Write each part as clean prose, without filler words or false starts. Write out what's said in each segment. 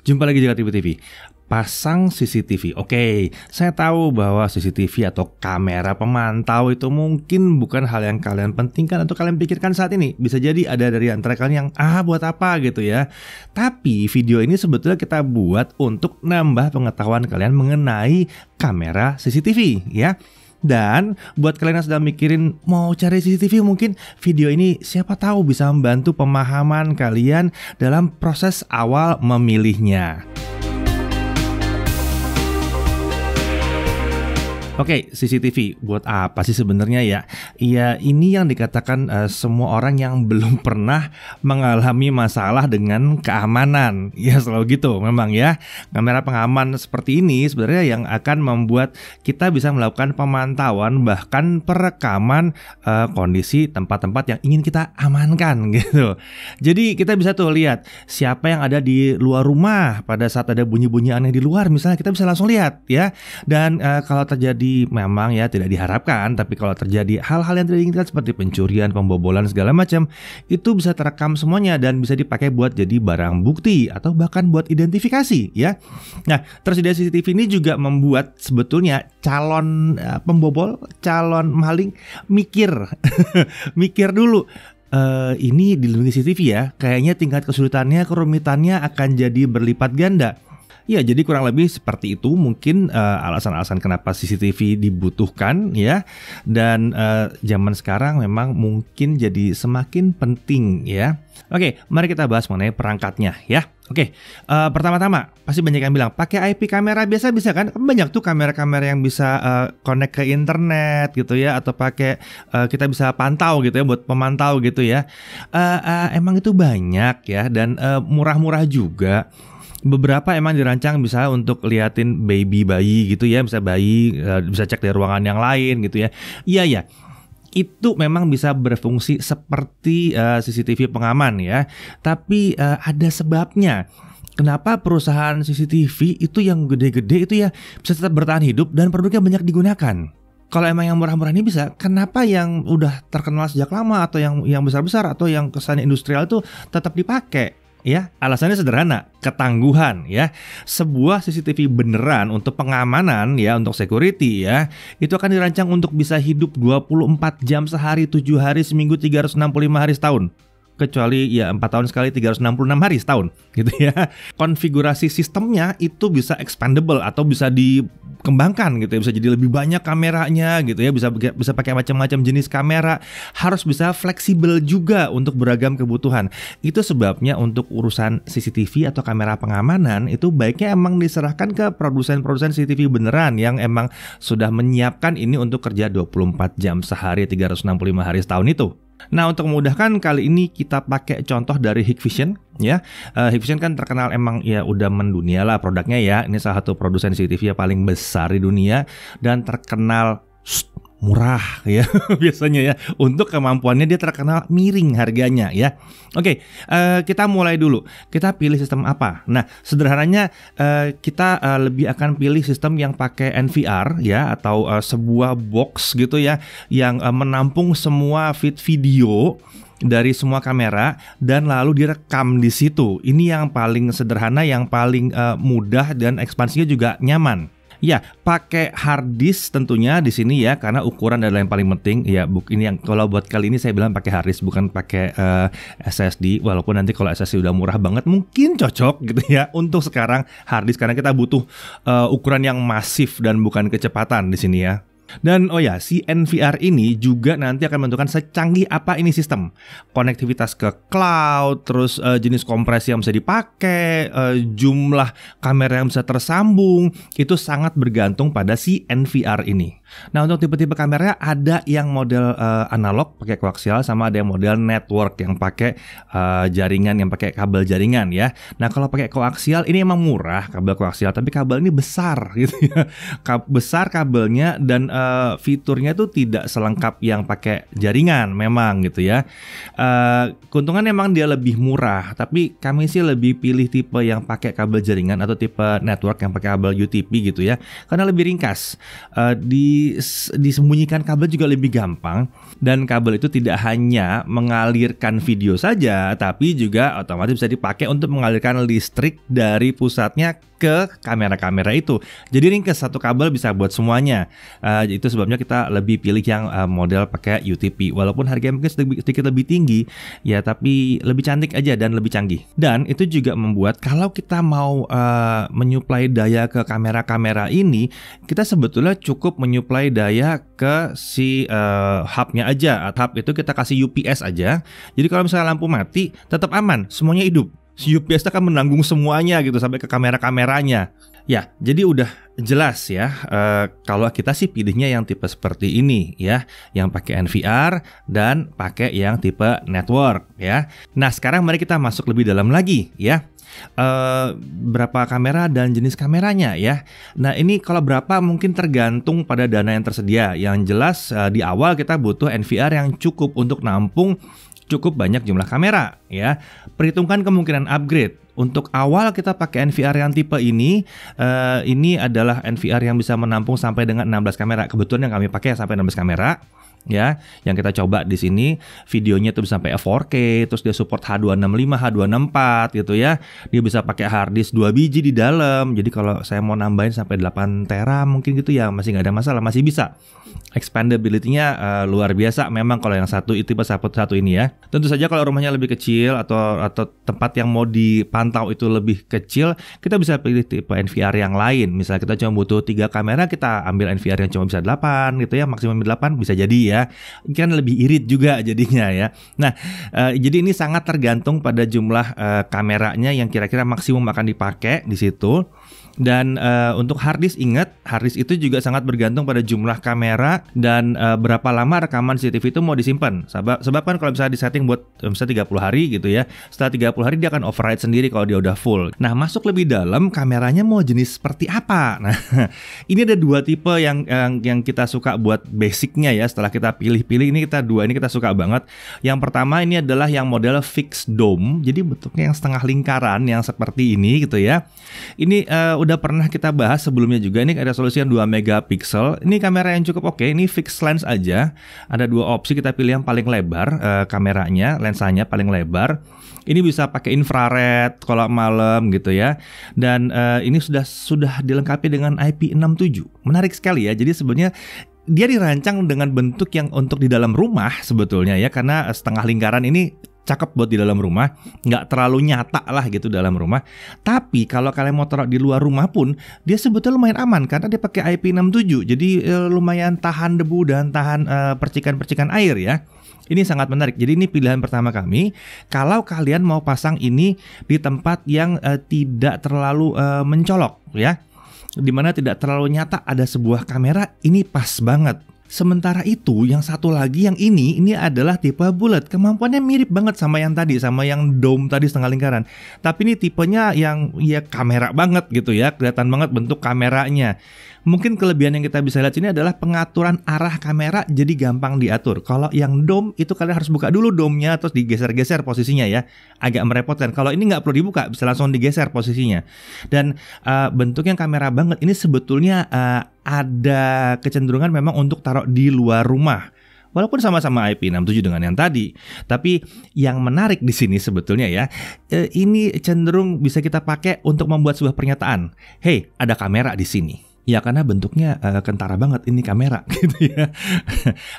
Jumpa lagi di Jakarta TV. Pasang CCTV. Oke, saya tahu bahwa CCTV atau kamera pemantau itu mungkin bukan hal yang kalian pentingkan atau kalian pikirkan saat ini. Bisa jadi ada dari antara kalian yang buat apa gitu ya. Tapi video ini sebetulnya kita buat untuk nambah pengetahuan kalian mengenai kamera CCTV ya. Dan buat kalian yang sedang mikirin mau cari CCTV, mungkin video ini siapa tahu bisa membantu pemahaman kalian dalam proses awal memilihnya. Oke, CCTV buat apa sih sebenarnya ya? Ya ini yang dikatakan semua orang yang belum pernah mengalami masalah dengan keamanan. Ya selalu gitu memang ya. Kamera pengaman seperti ini sebenarnya yang akan membuat kita bisa melakukan pemantauan bahkan perekaman kondisi tempat-tempat yang ingin kita amankan gitu. Jadi kita bisa tuh lihat siapa yang ada di luar rumah pada saat ada bunyi-bunyi aneh di luar misalnya, kita bisa langsung lihat ya. Dan kalau terjadi memang ya tidak diharapkan, tapi kalau terjadi hal-hal yang tidak diinginkan seperti pencurian, pembobolan segala macam, itu bisa terekam semuanya dan bisa dipakai buat jadi barang bukti atau bahkan buat identifikasi ya. Nah, tersedia CCTV ini juga membuat sebetulnya calon pembobol, calon maling mikir mikir dulu. Ini dilindungi CCTV ya, kayaknya tingkat kesulitannya, kerumitannya akan jadi berlipat ganda. Ya, jadi kurang lebih seperti itu mungkin alasan-alasan kenapa CCTV dibutuhkan ya. Dan zaman sekarang memang mungkin jadi semakin penting ya. Oke, mari kita bahas mengenai perangkatnya ya. Oke, pertama-tama pasti banyak yang bilang pakai IP kamera biasa bisa kan? Banyak tuh kamera-kamera yang bisa connect ke internet gitu ya, atau pakai kita bisa pantau gitu ya buat pemantau gitu ya. Emang itu banyak ya dan murah-murah juga. Beberapa emang dirancang bisa untuk liatin bayi gitu ya, bisa bayi bisa cek dari ruangan yang lain gitu ya. Iya. Itu memang bisa berfungsi seperti CCTV pengaman ya. Tapi ada sebabnya. Kenapa perusahaan CCTV itu yang gede-gede itu ya bisa tetap bertahan hidup dan produknya banyak digunakan? Kalau emang yang murah-murah ini bisa, kenapa yang udah terkenal sejak lama atau yang besar-besar atau yang kesannya industrial itu tetap dipakai? Ya, alasannya sederhana, ketangguhan ya. Sebuah CCTV beneran untuk pengamanan ya, untuk security ya, itu akan dirancang untuk bisa hidup 24 jam sehari, 7 hari seminggu, 365 hari setahun. Kecuali ya 4 tahun sekali 366 hari setahun gitu ya. Konfigurasi sistemnya itu bisa expandable atau bisa dikembangkan gitu ya, bisa jadi lebih banyak kameranya gitu ya, bisa pakai macam-macam jenis kamera, harus bisa fleksibel juga untuk beragam kebutuhan. Itu sebabnya untuk urusan CCTV atau kamera pengamanan itu baiknya emang diserahkan ke produsen-produsen CCTV beneran yang emang sudah menyiapkan ini untuk kerja 24 jam sehari 365 hari setahun itu. Nah, untuk memudahkan kali ini kita pakai contoh dari Hikvision ya. Hikvision kan terkenal emang ya udah mendunia lah produknya ya. Ini salah satu produsen CCTV yang paling besar di dunia dan terkenal murah ya biasanya ya. Untuk kemampuannya dia terkenal miring harganya ya. Oke, kita mulai dulu. Kita pilih sistem apa? Nah, sederhananya kita lebih akan pilih sistem yang pakai NVR ya, atau sebuah box gitu ya yang menampung semua feed video dari semua kamera dan lalu direkam di situ. Ini yang paling sederhana, yang paling mudah dan ekspansinya juga nyaman. Ya, pakai hard disk tentunya di sini ya, karena ukuran adalah yang paling penting. Ya, ini yang kalau buat kali ini saya bilang pakai hard disk, bukan pakai SSD. Walaupun nanti kalau SSD udah murah banget mungkin cocok gitu ya. Untuk sekarang hard disk karena kita butuh ukuran yang masif dan bukan kecepatan di sini ya. Dan oh ya, si NVR ini juga nanti akan menentukan secanggih apa ini sistem. Konektivitas ke cloud, terus jenis kompresi yang bisa dipakai, jumlah kamera yang bisa tersambung, itu sangat bergantung pada si NVR ini. Nah, untuk tipe-tipe kamera ada yang model analog pakai koaksial, sama ada yang model network yang pakai jaringan, yang pakai kabel jaringan ya. Nah, kalau pakai koaksial ini emang murah kabel koaksial, tapi kabel ini besar gitu ya. Besar kabelnya dan fiturnya tuh tidak selengkap yang pakai jaringan memang gitu ya. Keuntungan memang dia lebih murah, tapi kami sih lebih pilih tipe yang pakai kabel jaringan atau tipe network yang pakai kabel UTP gitu ya, karena lebih ringkas. Disembunyikan kabel juga lebih gampang, dan kabel itu tidak hanya mengalirkan video saja, tapi juga otomatis bisa dipakai untuk mengalirkan listrik dari pusatnya ke kamera-kamera itu. Jadi ringkas, satu kabel bisa buat semuanya. Itu sebabnya kita lebih pilih yang model pakai UTP. Walaupun harganya mungkin sedikit lebih tinggi, ya tapi lebih cantik aja dan lebih canggih. Dan itu juga membuat kalau kita mau menyuplai daya ke kamera-kamera ini, kita sebetulnya cukup menyuplai daya ke si hubnya aja. Hub itu kita kasih UPS aja. Jadi kalau misalnya lampu mati, tetap aman, semuanya hidup. Si UPS akan menanggung semuanya gitu sampai ke kamera-kameranya. Ya, jadi udah jelas ya. Kalau kita sih pilihnya yang tipe seperti ini ya, yang pakai NVR dan pakai yang tipe network ya. Nah, sekarang mari kita masuk lebih dalam lagi ya. Berapa kamera dan jenis kameranya ya. Nah, ini kalau berapa mungkin tergantung pada dana yang tersedia. Yang jelas di awal kita butuh NVR yang cukup untuk nampung cukup banyak jumlah kamera ya. Perhitungkan kemungkinan upgrade. Untuk awal kita pakai NVR yang tipe ini adalah NVR yang bisa menampung sampai dengan 16 kamera. Kebetulan yang kami pakai sampai 16 kamera. Ya, yang kita coba di sini videonya itu bisa sampai 4K, terus dia support H265, H264 gitu ya. Dia bisa pakai hard disk 2 biji di dalam. Jadi kalau saya mau nambahin sampai 8 tera mungkin gitu ya, masih nggak ada masalah, masih bisa. Expandability-nya luar biasa memang kalau yang satu itu tipe satu ini ya. Tentu saja kalau rumahnya lebih kecil atau tempat yang mau dipantau itu lebih kecil, kita bisa pilih tipe NVR yang lain. Misalnya kita cuma butuh 3 kamera, kita ambil NVR yang cuma bisa 8 gitu ya, maksimum 8 bisa jadi ya. Kan lebih irit juga jadinya ya. Nah, jadi ini sangat tergantung pada jumlah kameranya yang kira-kira maksimum akan dipakai di situ. Dan untuk hard disk, ingat hard disk itu juga sangat bergantung pada jumlah kamera dan berapa lama rekaman CCTV itu mau disimpan. Sebab kan kalau misalnya disetting buat misalnya 30 hari gitu ya, setelah 30 hari dia akan override sendiri kalau dia udah full. Nah, masuk lebih dalam, kameranya mau jenis seperti apa? Nah, ini ada 2 tipe yang kita suka buat basicnya ya. Setelah kita pilih-pilih ini, kita suka banget. Yang pertama ini adalah yang model fixed dome, jadi bentuknya yang setengah lingkaran yang seperti ini gitu ya. Ini udah pernah kita bahas sebelumnya juga. Ini ada resolusi yang 2 megapiksel. Ini kamera yang cukup oke. Ini fixed lens aja. Ada 2 opsi, kita pilih yang paling lebar kameranya, lensanya paling lebar. Ini bisa pakai infrared kalau malam gitu ya. Dan ini sudah dilengkapi dengan IP67. Menarik sekali ya. Jadi sebenarnya dia dirancang dengan bentuk yang untuk di dalam rumah sebetulnya ya, karena setengah lingkaran ini cakep buat di dalam rumah, nggak terlalu nyata lah gitu dalam rumah. Tapi kalau kalian mau taruh di luar rumah pun, dia sebetulnya lumayan aman karena dia pakai IP67. Jadi lumayan tahan debu dan tahan percikan-percikan air ya. Ini sangat menarik. Jadi ini pilihan pertama kami. Kalau kalian mau pasang ini di tempat yang tidak terlalu mencolok ya, dimana tidak terlalu nyata ada sebuah kamera, ini pas banget. Sementara itu yang satu lagi yang ini adalah tipe bullet. Kemampuannya mirip banget sama yang tadi, sama yang dome tadi setengah lingkaran. Tapi ini tipenya yang ya kamera banget gitu ya, kelihatan banget bentuk kameranya. Mungkin kelebihan yang kita bisa lihat sini adalah pengaturan arah kamera jadi gampang diatur. Kalau yang dome itu kalian harus buka dulu dome-nya terus digeser-geser posisinya ya. Agak merepotkan. Kalau ini nggak perlu dibuka, bisa langsung digeser posisinya. Dan bentuknya kamera banget. Ini sebetulnya ada kecenderungan memang untuk taruh di luar rumah. Walaupun sama-sama IP67 dengan yang tadi, tapi yang menarik di sini sebetulnya ya, ini cenderung bisa kita pakai untuk membuat sebuah pernyataan. Hey, ada kamera di sini. Ya karena bentuknya kentara banget ini kamera gitu ya.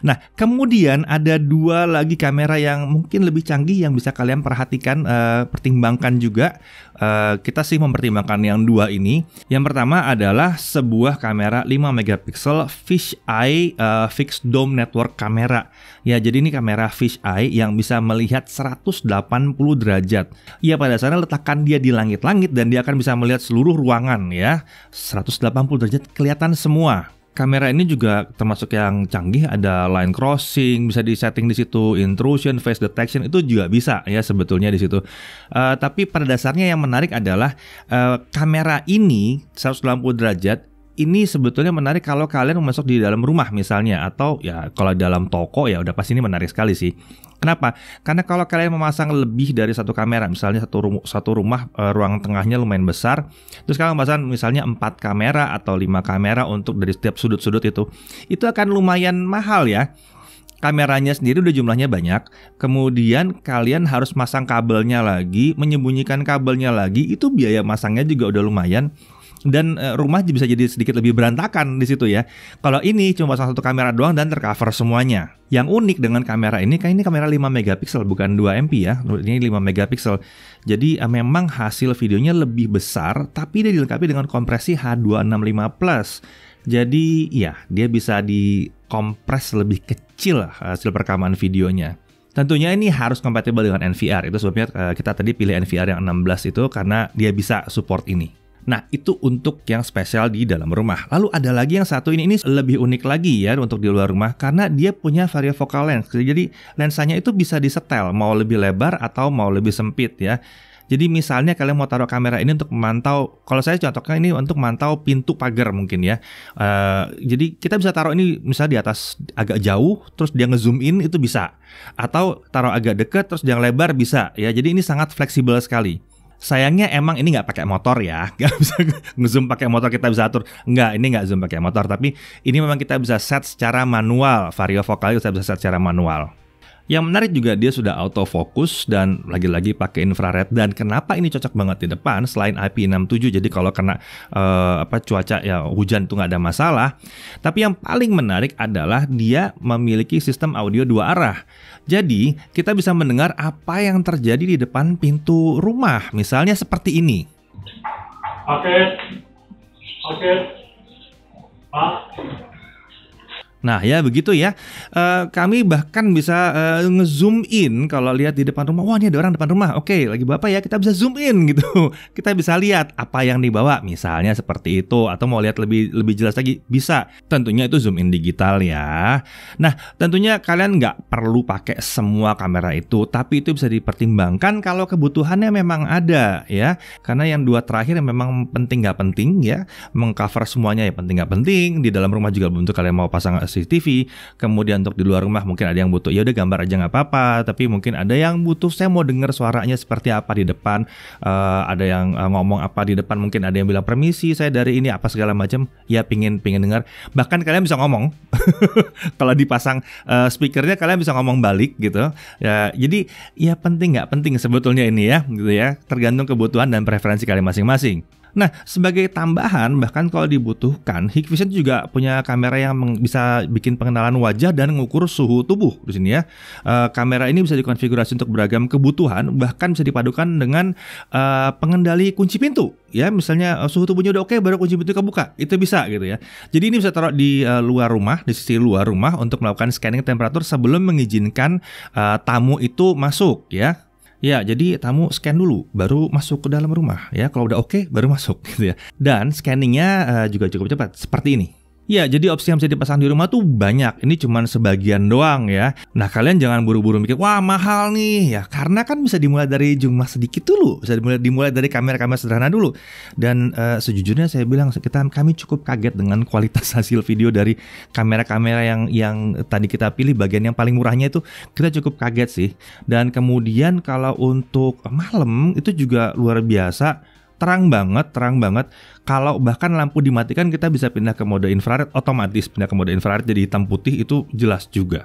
Nah, kemudian ada 2 lagi kamera yang mungkin lebih canggih yang bisa kalian perhatikan, pertimbangkan juga. Kita sih mempertimbangkan yang 2 ini. Yang pertama adalah sebuah kamera 5 megapiksel fisheye fixed dome network kamera. Ya, jadi ini kamera fisheye yang bisa melihat 180 derajat. Ya, pada dasarnya letakkan dia di langit-langit dan dia akan bisa melihat seluruh ruangan ya. 180 derajat kelihatan semua. Kamera ini juga termasuk yang canggih, ada line crossing, bisa disetting di situ, intrusion, face detection itu juga bisa ya sebetulnya di situ. Tapi pada dasarnya yang menarik adalah kamera ini 180 derajat ini sebetulnya menarik kalau kalian masuk di dalam rumah misalnya, atau ya kalau dalam toko ya udah pasti ini menarik sekali sih. Kenapa? Karena kalau kalian memasang lebih dari satu kamera, misalnya satu rumah ruang tengahnya lumayan besar, terus kalian memasang misalnya 4 kamera atau 5 kamera untuk dari setiap sudut-sudut itu akan lumayan mahal ya. Kameranya sendiri udah jumlahnya banyak, kemudian kalian harus masang kabelnya lagi, menyembunyikan kabelnya lagi, itu biaya masangnya juga udah lumayan. Dan rumah bisa jadi sedikit lebih berantakan di situ ya. Kalau ini cuma pasang satu kamera doang dan tercover semuanya. Yang unik dengan kamera ini, kan ini kamera 5 megapiksel bukan 2 MP ya. Ini 5 megapiksel. Jadi memang hasil videonya lebih besar, tapi dia dilengkapi dengan kompresi H265+. Jadi ya, dia bisa dikompres lebih kecil hasil perekaman videonya. Tentunya ini harus kompatibel dengan NVR. Itu sebabnya kita tadi pilih NVR yang 16 itu karena dia bisa support ini. Nah, itu untuk yang spesial di dalam rumah. Lalu ada lagi yang satu ini lebih unik lagi ya untuk di luar rumah karena dia punya variofocal lens. Jadi lensanya itu bisa disetel mau lebih lebar atau mau lebih sempit ya. Jadi misalnya kalian mau taruh kamera ini untuk memantau, kalau saya contohnya ini untuk memantau pintu pagar mungkin ya. Jadi kita bisa taruh ini misalnya di atas agak jauh, terus dia ngezoom in itu bisa. Atau taruh agak dekat terus yang lebar bisa ya. Jadi ini sangat fleksibel sekali. Sayangnya emang ini nggak pakai motor ya, nggak bisa ngezoom pakai motor kita bisa atur. Ini nggak zoom pakai motor, tapi ini memang kita bisa set secara manual, variofocal kita bisa set secara manual. Yang menarik juga dia sudah autofocus dan lagi-lagi pakai infrared. Dan kenapa ini cocok banget di depan selain IP67, jadi kalau kena cuaca ya hujan tuh nggak ada masalah. Tapi yang paling menarik adalah dia memiliki sistem audio 2 arah. Jadi kita bisa mendengar apa yang terjadi di depan pintu rumah, misalnya seperti ini. Oke. Nah ya begitu ya, kami bahkan bisa ngezoom in kalau lihat di depan rumah. Wah ini ada orang depan rumah, oke lagi bapak ya, kita bisa zoom in gitu. Kita bisa lihat apa yang dibawa, misalnya seperti itu. Atau mau lihat lebih jelas lagi, bisa. Tentunya itu zoom in digital ya. Nah tentunya kalian nggak perlu pakai semua kamera itu, tapi itu bisa dipertimbangkan kalau kebutuhannya memang ada ya. Karena yang 2 terakhir yang memang penting nggak penting ya, mengcover semuanya ya penting nggak penting. Di dalam rumah juga untuk kalian mau pasang CCTV, kemudian untuk di luar rumah mungkin ada yang butuh ya udah gambar aja nggak apa-apa, tapi mungkin ada yang butuh saya mau dengar suaranya seperti apa di depan, ada yang ngomong apa di depan, mungkin ada yang bilang permisi saya dari ini apa segala macam ya, pingin dengar, bahkan kalian bisa ngomong kalau dipasang speakernya kalian bisa ngomong balik gitu ya. Jadi ya penting nggak penting sebetulnya ini ya gitu ya, tergantung kebutuhan dan preferensi kalian masing-masing. Nah, sebagai tambahan, bahkan kalau dibutuhkan, Hikvision juga punya kamera yang bisa bikin pengenalan wajah dan mengukur suhu tubuh di sini ya. Kamera ini bisa dikonfigurasi untuk beragam kebutuhan, bahkan bisa dipadukan dengan pengendali kunci pintu. Ya, misalnya suhu tubuhnya udah oke, baru kunci pintu kebuka, itu bisa gitu ya. Jadi ini bisa taruh di luar rumah, di sisi luar rumah untuk melakukan scanning temperatur sebelum mengizinkan tamu itu masuk ya. Ya, jadi tamu scan dulu, baru masuk ke dalam rumah ya. Kalau udah oke, baru masuk gitu ya. Dan scanningnya juga cukup cepat, seperti ini. Ya, jadi opsi yang bisa dipasang di rumah tuh banyak. Ini cuma sebagian doang ya. Nah, kalian jangan buru-buru mikir, wah mahal nih ya. Karena kan bisa dimulai dari jumlah sedikit dulu. Bisa dimulai dari kamera-kamera sederhana dulu. Dan sejujurnya saya bilang, kami cukup kaget dengan kualitas hasil video dari kamera-kamera yang tadi kita pilih. Bagian yang paling murahnya itu kita cukup kaget sih. Dan kemudian kalau untuk malam itu juga luar biasa. Terang banget. Kalau bahkan lampu dimatikan kita bisa pindah ke mode infrared, otomatis pindah ke mode infrared jadi hitam putih, itu jelas juga.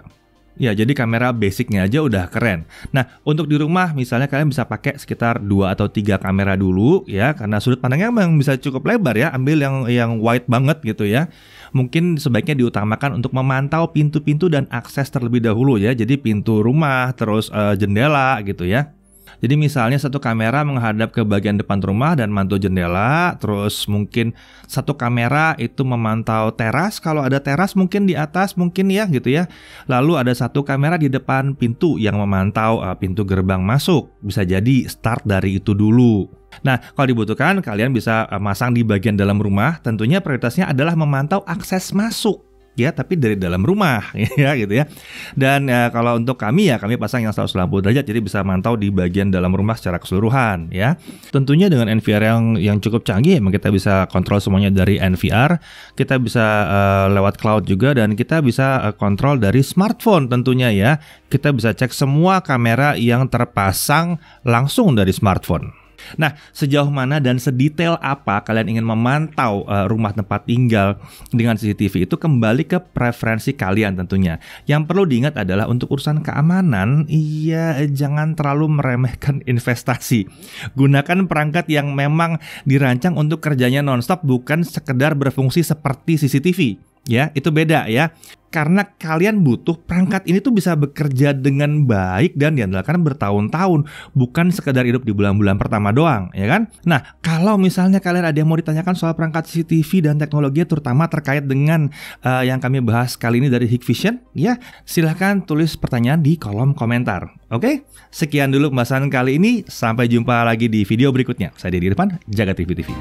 Ya, jadi kamera basicnya aja udah keren. Nah, untuk di rumah misalnya kalian bisa pakai sekitar 2 atau 3 kamera dulu ya, karena sudut pandangnya memang bisa cukup lebar ya. Ambil yang wide banget gitu ya. Mungkin sebaiknya diutamakan untuk memantau pintu-pintu dan akses terlebih dahulu ya. Jadi pintu rumah, terus jendela gitu ya. Jadi misalnya satu kamera menghadap ke bagian depan rumah dan mantau jendela, terus mungkin satu kamera itu memantau teras, kalau ada teras mungkin di atas mungkin ya gitu ya. Lalu ada satu kamera di depan pintu yang memantau pintu gerbang masuk. Bisa jadi start dari itu dulu. Nah, kalau dibutuhkan kalian bisa masang di bagian dalam rumah. Tentunya prioritasnya adalah memantau akses masuk. ya, tapi dari dalam rumah ya gitu ya. Dan kalau untuk kami pasang yang 180 derajat, jadi bisa mantau di bagian dalam rumah secara keseluruhan ya. Tentunya dengan NVR yang cukup canggih, emang kita bisa kontrol semuanya dari NVR, kita bisa lewat cloud juga, dan kita bisa kontrol dari smartphone tentunya ya. Kita bisa cek semua kamera yang terpasang langsung dari smartphone. Nah, sejauh mana dan sedetail apa kalian ingin memantau rumah tempat tinggal dengan CCTV itu kembali ke preferensi kalian tentunya. Yang perlu diingat adalah untuk urusan keamanan, jangan terlalu meremehkan investasi. Gunakan perangkat yang memang dirancang untuk kerjanya nonstop, bukan sekedar berfungsi seperti CCTV. Ya, itu beda ya. Karena kalian butuh perangkat ini tuh bisa bekerja dengan baik dan diandalkan bertahun-tahun, bukan sekedar hidup di bulan-bulan pertama doang, ya kan? Nah, kalau misalnya kalian ada yang mau ditanyakan soal perangkat CCTV dan teknologi, terutama terkait dengan yang kami bahas kali ini dari Hikvision, ya silahkan tulis pertanyaan di kolom komentar. Oke? Sekian dulu pembahasan kali ini. Sampai jumpa lagi di video berikutnya. Saya Deddy Irfan, Jaga TV TV.